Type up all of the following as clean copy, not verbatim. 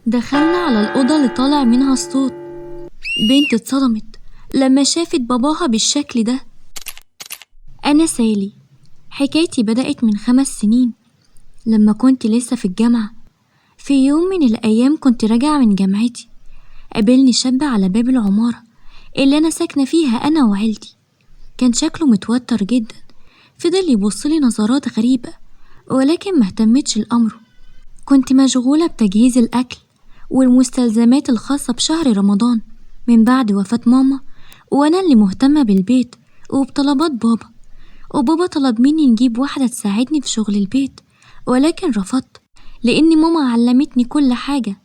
دخلنا على الأوضة اللي طالع منها الصوت. بنت اتصدمت لما شافت باباها بالشكل ده. أنا سالي، حكايتي بدأت من 5 سنين لما كنت لسه في الجامعة. في يوم من الأيام كنت راجعة من جامعتي، قابلني شاب على باب العمارة اللي أنا ساكنة فيها أنا وعيلتي. كان شكله متوتر جدا، فضل يبصلي نظرات غريبة ولكن مهتمتش لأمره. كنت مشغولة بتجهيز الأكل والمستلزمات الخاصة بشهر رمضان من بعد وفاة ماما، وأنا اللي مهتمة بالبيت وبطلبات بابا. وبابا طلب مني نجيب واحدة تساعدني في شغل البيت، ولكن رفضت لأن ماما علمتني كل حاجة،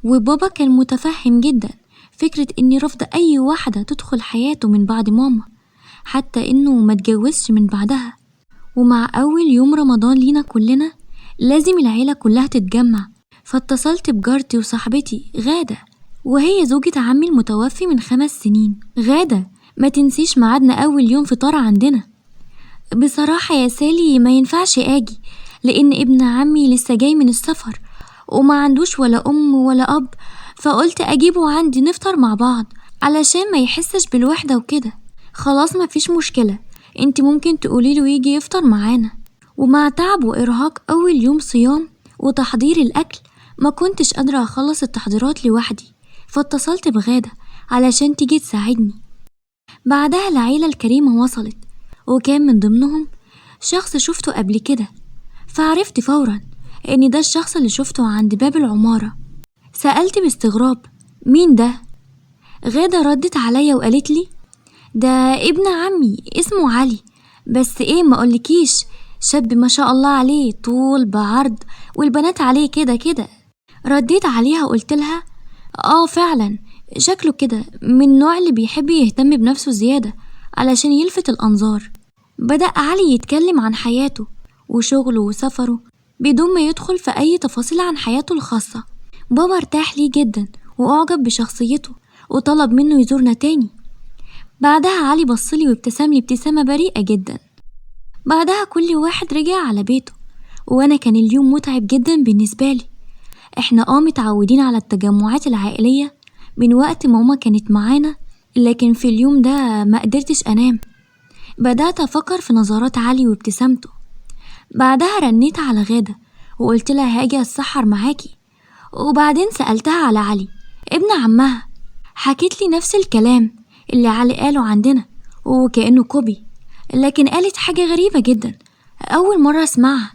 وبابا كان متفهم جدا فكرة إني رفض أي واحدة تدخل حياته من بعد ماما، حتى إنه ما اتجوزش من بعدها. ومع أول يوم رمضان لينا كلنا لازم العيلة كلها تتجمع، فاتصلت بجارتي وصاحبتي غادة، وهي زوجة عمي المتوفي من 5 سنين. غادة، ما تنسيش ميعادنا أول يوم فطار عندنا. بصراحة يا سالي ما ينفعش آجي لأن ابن عمي لسه جاي من السفر وما عندوش ولا أم ولا أب، فقلت أجيبه عندي نفطر مع بعض علشان ما يحسش بالوحدة وكده. خلاص مفيش مشكلة، انت ممكن تقوليله يجي يفطر معانا. ومع تعب وإرهاق أول يوم صيام وتحضير الأكل ما كنتش قادرة أخلص التحضيرات لوحدي، فاتصلت بغادة علشان تيجي تساعدني. بعدها العيلة الكريمة وصلت، وكان من ضمنهم شخص شفته قبل كده، فعرفت فورا إن ده الشخص اللي شفته عند باب العمارة. سألت باستغراب مين ده؟ غادة ردت عليا وقالت لي ده ابن عمي اسمه علي، بس ايه ما اقولكيش، شاب ما شاء الله عليه، طول بعرض والبنات عليه كده كده. رديت عليها وقلت لها فعلا شكله كده من النوع اللي بيحب يهتم بنفسه زيادة علشان يلفت الأنظار. بدأ علي يتكلم عن حياته وشغله وسفره بدون ما يدخل في أي تفاصيل عن حياته الخاصة. بابا ارتاح ليه جدا وأعجب بشخصيته وطلب منه يزورنا تاني. بعدها علي بصلي وابتسملي ابتسامة بريئة جدا. بعدها كل واحد رجع على بيته، وأنا كان اليوم متعب جدا بالنسبة لي. احنا متعودين على التجمعات العائلية من وقت ماما كانت معانا، لكن في اليوم ده ما قدرتش أنام. بدأت أفكر في نظرات علي وابتسامته. بعدها رنيت على غادة وقلت لها هاجي أتسحر معاكي، وبعدين سألتها على علي ابن عمها. حكيت لي نفس الكلام اللي علي قاله عندنا وكأنه كوبي، لكن قالت حاجة غريبة جدا أول مرة أسمعها.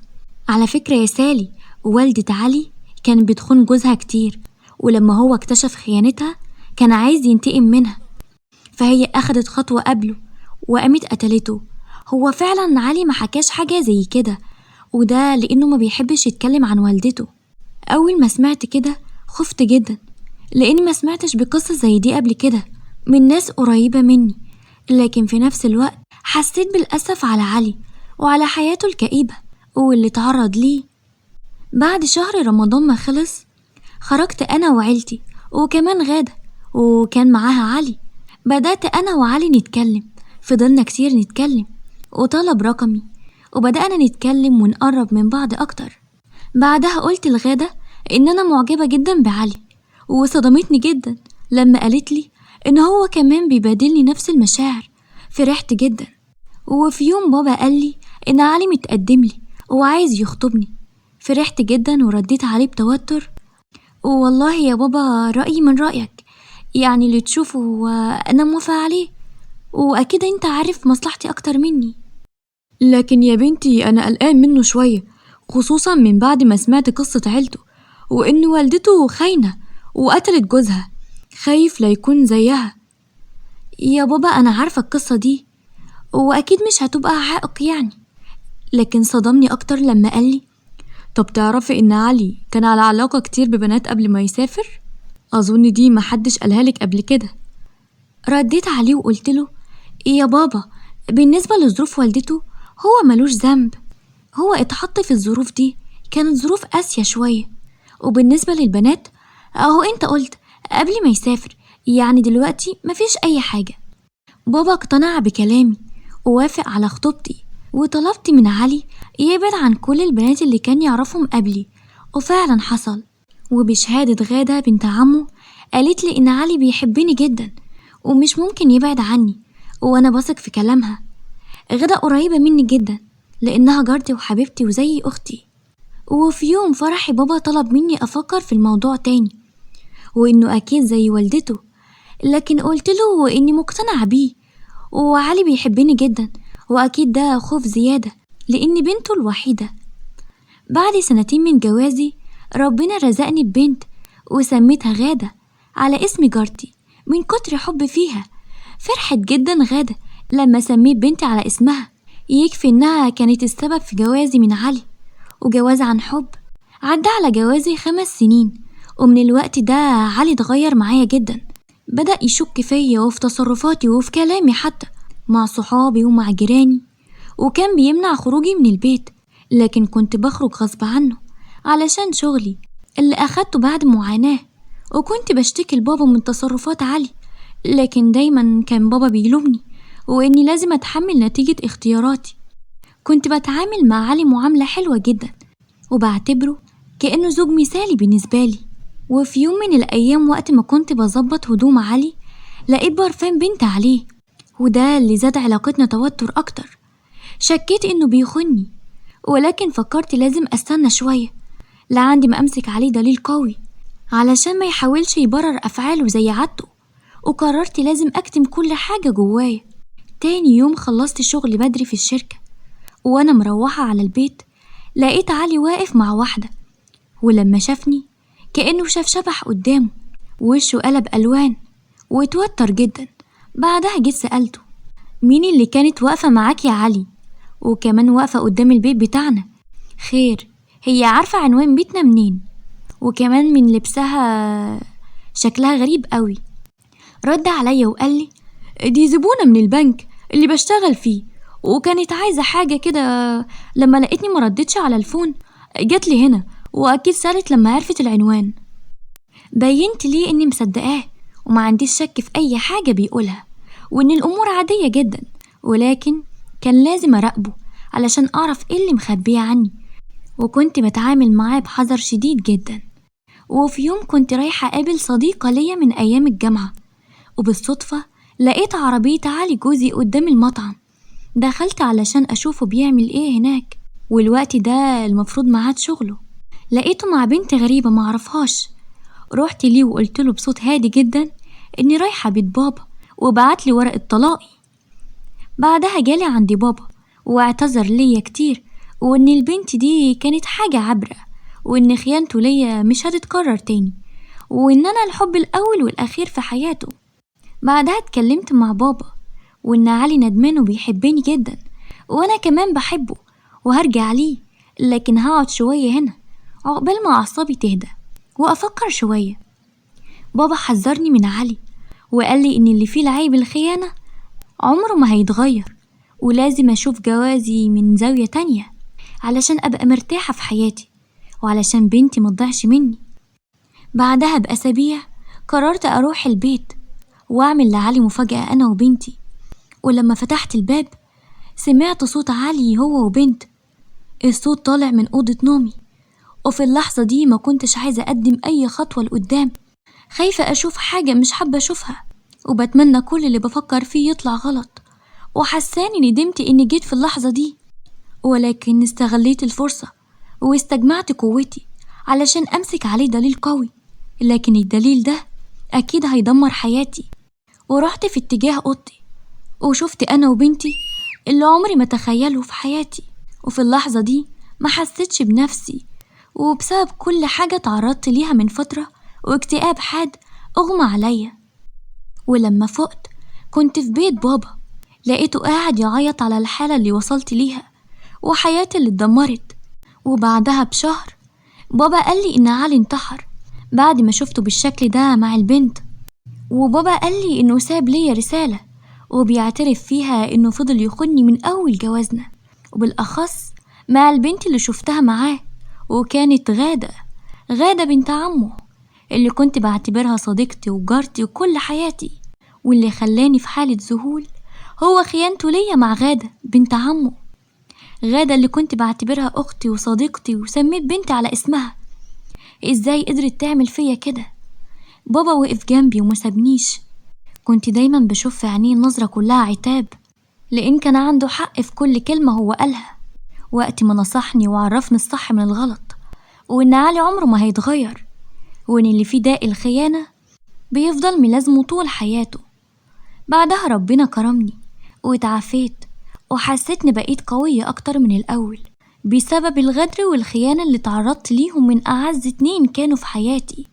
على فكرة يا سالي، والدة علي كان بتخون جوزها كتير، ولما هو اكتشف خيانتها كان عايز ينتقم منها، فهي أخدت خطوة قبله وقامت قتلته. هو فعلا علي ما حكاش حاجة زي كده، وده لأنه ما بيحبش يتكلم عن والدته. أول ما سمعت كده خفت جدا، لأني ما سمعتش بقصة زي دي قبل كده من ناس قريبة مني، لكن في نفس الوقت حسيت بالأسف على علي وعلى حياته الكئيبة واللي تعرض ليه. بعد شهر رمضان ما خلص خرجت أنا وعيلتي وكمان غادة وكان معاها علي. بدأت أنا وعلي نتكلم، فضلنا كتير نتكلم وطلب رقمي وبدأنا نتكلم ونقرب من بعض أكتر. بعدها قلت لغادة إن أنا معجبة جدا بعلي، وصدمتني جدا لما قالت لي إن هو كمان بيبادلني نفس المشاعر. فرحت جدا. وفي يوم بابا قال لي إن علي متقدم لي وعايز يخطبني. فرحت جدا ورديت عليه بتوتر والله يا بابا رأيي من رأيك، يعني اللي تشوفه أنا موافقة عليه، وأكيد أنت عارف مصلحتي أكتر مني. لكن يا بنتي أنا قلقان منه شوية، خصوصا من بعد ما سمعت قصة عيلته وإن والدته خاينة وقتلت جوزها، خايف لا يكون زيها. يا بابا أنا عارفة القصة دي وأكيد مش هتبقى عائق يعني، لكن صدمني أكتر لما قال لي طب تعرفي إن علي كان على علاقة كتير ببنات قبل ما يسافر؟ أظن دي محدش قالها لك قبل كده. رديت عليه وقلت له يا بابا بالنسبة لظروف والدته هو ملوش ذنب، هو اتحط في الظروف دي كانت ظروف قاسية شوية. وبالنسبة للبنات أهو أنت قلت قبل ما يسافر، يعني دلوقتي مفيش أي حاجة. بابا اقتنع بكلامي ووافق على خطوبتي، وطلبت من علي يبعد عن كل البنات اللي كان يعرفهم قبلي، وفعلا حصل. وبشهادة غادة بنت عمه قالت لي إن علي بيحبني جدا ومش ممكن يبعد عني، وأنا بثق في كلامها. غادة قريبة مني جدا لأنها جارتي وحبيبتي وزي أختي. وفي يوم فرحي بابا طلب مني أفكر في الموضوع تاني، وإنه أكيد زي والدته، لكن قلت له إني مقتنعة بيه، وعلي بيحبني جدا، وأكيد ده خوف زيادة لإني بنته الوحيدة. بعد 2 من جوازي ربنا رزقني ببنت وسميتها غادة على اسم جارتي من كتر حب فيها. فرحت جدا غادة لما سميت بنتي على اسمها. يكفي إنها كانت السبب في جوازي من علي، وجواز عن حب. عدى على جوازي 5 سنين، ومن الوقت ده علي اتغير معايا جدا. بدأ يشك فيا وفي تصرفاتي وفي كلامي حتى مع صحابي ومع جيراني، وكان بيمنع خروجي من البيت، لكن كنت بخرج غصب عنه علشان شغلي اللي أخدته بعد معاناة. وكنت بشتكي لبابا من تصرفات علي، لكن دايما كان بابا بيلومني وإني لازم أتحمل نتيجة اختياراتي. كنت بتعامل مع علي معاملة حلوة جدا، وبعتبره كأنه زوج مثالي بالنسبة لي. وفي يوم من الأيام وقت ما كنت بظبط هدوم علي لقيت برفان بنت عليه، وده اللي زاد علاقتنا توتر أكتر. شكيت إنه بيخوني، ولكن فكرت لازم أستنى شوية لعندي ما أمسك عليه دليل قوي علشان ما يحاولش يبرر أفعاله زي عادته. وقررت لازم أكتم كل حاجة جوايا. تاني يوم خلصت شغل بدري في الشركة، وأنا مروحة على البيت لقيت علي واقف مع واحدة، ولما شافني كأنه شاف شبح قدامه، وشه قلب ألوان واتوتر جدا. بعدها جيت سألته: مين اللي كانت واقفة معاك يا علي؟ وكمان واقفة قدام البيت بتاعنا؟ خير، هي عارفة عنوان بيتنا منين؟ وكمان من لبسها شكلها غريب قوي. رد عليا وقال لي: دي زبونة من البنك اللي بشتغل فيه، وكانت عايزة حاجة كده. لما لقيتني مردتش على الفون جات لي هنا، وأكيد سألت لما عرفت العنوان. بينت ليه إني مصدقاه وما عنديش شك في أي حاجة بيقولها، وإن الأمور عادية جدا، ولكن كان لازم أراقبه علشان أعرف إيه اللي مخبيه عني. وكنت بتعامل معاه بحذر شديد جدا. وفي يوم كنت رايحة أقابل صديقة ليا من أيام الجامعة، وبالصدفة لقيت عربية علي جوزي قدام المطعم. دخلت علشان أشوفه بيعمل إيه هناك، والوقت ده المفروض معاد شغله. لقيته مع بنت غريبة معرفهاش. رحت ليه وقلت له بصوت هادي جدا إني رايحة بيت بابا وبعتلي ورقة طلاقي. بعدها جالي عندي بابا واعتذر ليا كتير، وإن البنت دي كانت حاجة عبرة، وإن خيانته ليا مش هتتكرر تاني، وإن أنا الحب الأول والأخير في حياته. بعدها اتكلمت مع بابا، وإن علي ندمان وبيحبني جدا، وأنا كمان بحبه وهرجع ليه، لكن هقعد شوية هنا عقبال ما أعصابي تهدى وأفكر شوية. بابا حذرني من علي وقال لي إن اللي فيه العيب الخيانة عمره ما هيتغير، ولازم أشوف جوازي من زاوية تانية علشان أبقى مرتاحة في حياتي، وعلشان بنتي متضيعش مني. بعدها بأسابيع قررت أروح البيت وأعمل لعلي مفاجأة أنا وبنتي. ولما فتحت الباب سمعت صوت علي هو وبنت. الصوت طالع من أوضة نومي، وفي اللحظة دي ما كنتش عايزة أقدم أي خطوة لقدام، خايفة أشوف حاجة مش حابة أشوفها، وبتمنى كل اللي بفكر فيه يطلع غلط. وحساني ندمت إني جيت في اللحظة دي، ولكن استغليت الفرصة واستجمعت قوتي علشان أمسك عليه دليل قوي، لكن الدليل ده أكيد هيدمر حياتي. ورحت في اتجاه أوضتي وشفت أنا وبنتي اللي عمري ما تخيله في حياتي. وفي اللحظة دي ما حسيتش بنفسي، وبسبب كل حاجة تعرضت ليها من فترة واكتئاب حاد أغمى عليا. ولما فقت كنت في بيت بابا، لقيته قاعد يعيط على الحالة اللي وصلت ليها وحياتي اللي اتدمرت. وبعدها بشهر بابا قال لي إن علي انتحر بعد ما شفته بالشكل ده مع البنت. وبابا قال لي إنه ساب لي رسالة وبيعترف فيها إنه فضل يخوني من أول جوازنا، وبالأخص مع البنت اللي شفتها معاه، وكانت غادة بنت عمه اللي كنت بعتبرها صديقتي وجارتي وكل حياتي. واللي خلاني في حالة ذهول هو خيانته ليا مع غادة بنت عمه. غادة اللي كنت بعتبرها أختي وصديقتي وسميت بنتي على اسمها، إزاي قدرت تعمل فيا كده؟ بابا وقف جنبي وما سابنيش. كنت دايما بشوف في عينيه نظرة كلها عتاب، لأن كان عنده حق في كل كلمة هو قالها وقت ما نصحني وعرفني الصح من الغلط، وإن علي عمره ما هيتغير، وإن اللي فيه داء الخيانة بيفضل ملازمه طول حياته. بعدها ربنا كرمني واتعافيت، وحسيتني بقيت قوية أكتر من الأول بسبب الغدر والخيانة اللي تعرضت ليهم من أعز 2 كانوا في حياتي،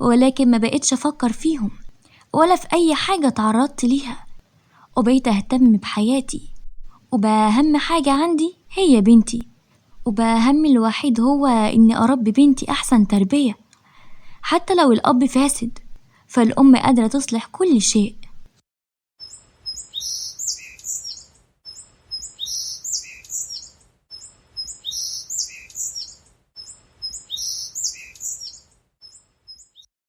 ولكن ما بقيتش أفكر فيهم ولا في أي حاجة تعرضت ليها، وبقيت أهتم بحياتي، وبقى أهم حاجة عندي هي بنتي، وبقى همي الوحيد هو إني أربي بنتي أحسن تربية. حتى لو الأب فاسد فالأم قادرة تصلح كل شيء.